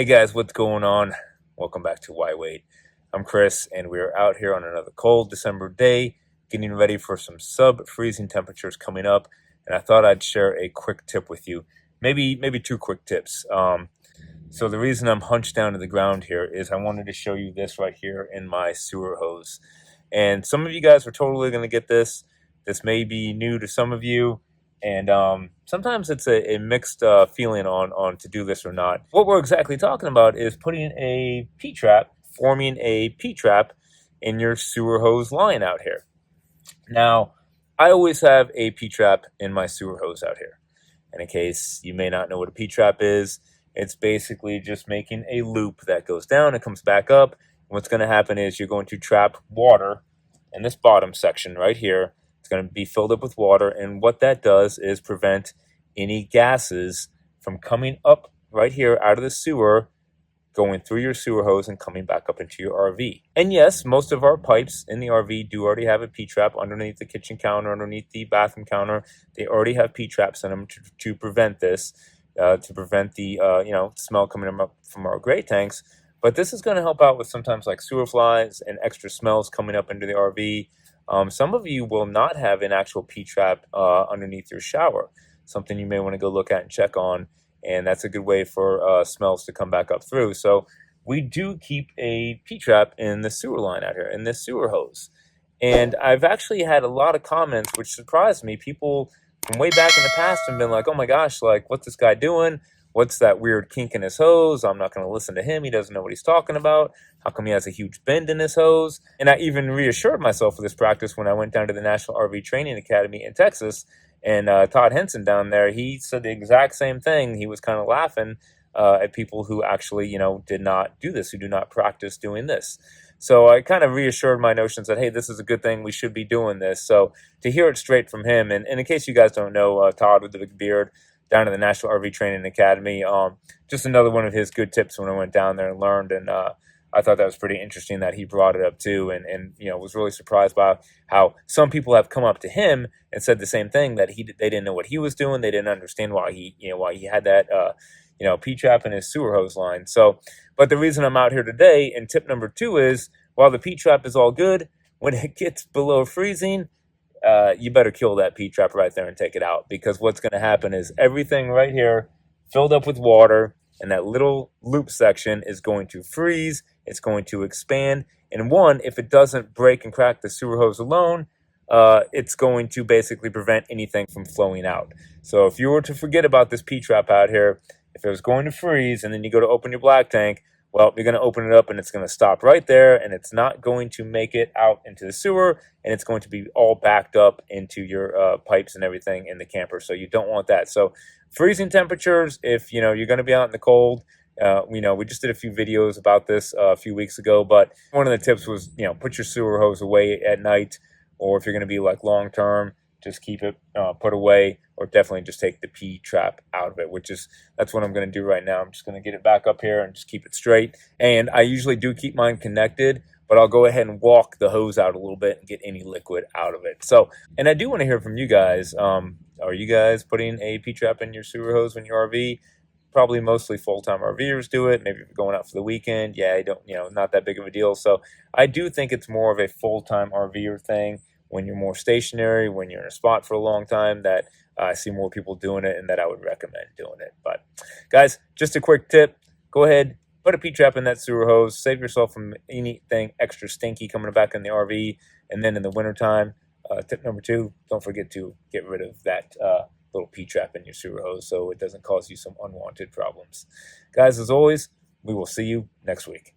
Hey guys, what's going on? Welcome back to Why Wait. I'm Chris, and we're out here on another cold December day, getting ready for some sub-freezing temperatures coming up. And I thought I'd share a quick tip with you, maybe two quick tips. So the reason I'm hunched down to the ground here is I wanted to show you this right here in my sewer hose. And some of you guys are totally going to get this. This may be new to some of you. And sometimes it's a mixed feeling on to do this or not. What we're exactly talking about is putting a P-trap, forming a P-trap in your sewer hose line out here. Now, I always have a P-trap in my sewer hose out here. And in case you may not know what a P-trap is, it's basically just making a loop that goes down and comes back up. What's going to happen is you're going to trap water in this bottom section right here. It's going to be filled up with water, and what that does is prevent any gases from coming up right here out of the sewer, going through your sewer hose and coming back up into your RV. And yes, most of our pipes in the RV do already have a P-trap underneath the kitchen counter, underneath the bathroom counter. They already have P-traps in them to prevent this, to prevent the smell coming up from our gray tanks. But this is going to help out with sometimes like sewer flies and extra smells coming up into the RV. Some of you will not have an actual P-trap underneath your shower, something you may want to go look at and check on, and that's a good way for smells to come back up through. So we do keep a P-trap in the sewer line out here, in this sewer hose. And I've actually had a lot of comments which surprised me. People from way back in the past have been like, oh my gosh, like, what's this guy doing? What's that weird kink in his hose? I'm not going to listen to him. He doesn't know what he's talking about. How come he has a huge bend in his hose? And I even reassured myself of this practice when I went down to the National RV Training Academy in Texas. And Todd Henson down there, he said the exact same thing. He was kind of laughing at people who actually, did not do this, who do not practice doing this. So I kind of reassured my notions that, hey, this is a good thing. We should be doing this. So to hear it straight from him, and in case you guys don't know, Todd with the big beard, down at the National RV Training Academy. Just another one of his good tips when I went down there and learned. And I thought that was pretty interesting that he brought it up too. And was really surprised by how some people have come up to him and said the same thing, that they didn't know what he was doing. They didn't understand why he had that P-trap in his sewer hose line. So, but the reason I'm out here today, and tip number 2 is, while the P-trap is all good, when it gets below freezing, you better kill that P-trap right there and take it out, because what's going to happen is everything right here filled up with water, and that little loop section is going to freeze. It's going to expand. And one, if it doesn't break and crack the sewer hose alone, it's going to basically prevent anything from flowing out. So if you were to forget about this P-trap out here, if it was going to freeze and then you go to open your black tank, well, you're going to open it up and it's going to stop right there, and it's not going to make it out into the sewer, and it's going to be all backed up into your pipes and everything in the camper. So you don't want that. So freezing temperatures, if you're going to be out in the cold, we just did a few videos about this a few weeks ago, but one of the tips was, put your sewer hose away at night, or if you're going to be like long term, just keep it put away, or definitely just take the P-trap out of it, that's what I'm going to do right now. I'm just going to get it back up here and just keep it straight. And I usually do keep mine connected, but I'll go ahead and walk the hose out a little bit and get any liquid out of it. So, and I do want to hear from you guys. Are you guys putting a P-trap in your sewer hose in your RV? Probably mostly full-time RVers do it. Maybe if you're going out for the weekend, not that big of a deal. So I do think it's more of a full-time RVer thing. When you're more stationary, when you're in a spot for a long time, that I see more people doing it, and that I would recommend doing it. But guys, just a quick tip, go ahead, put a P-trap in that sewer hose, save yourself from anything extra stinky coming back in the RV. And then in the wintertime, tip number 2, don't forget to get rid of that little P-trap in your sewer hose so it doesn't cause you some unwanted problems. Guys, as always, we will see you next week.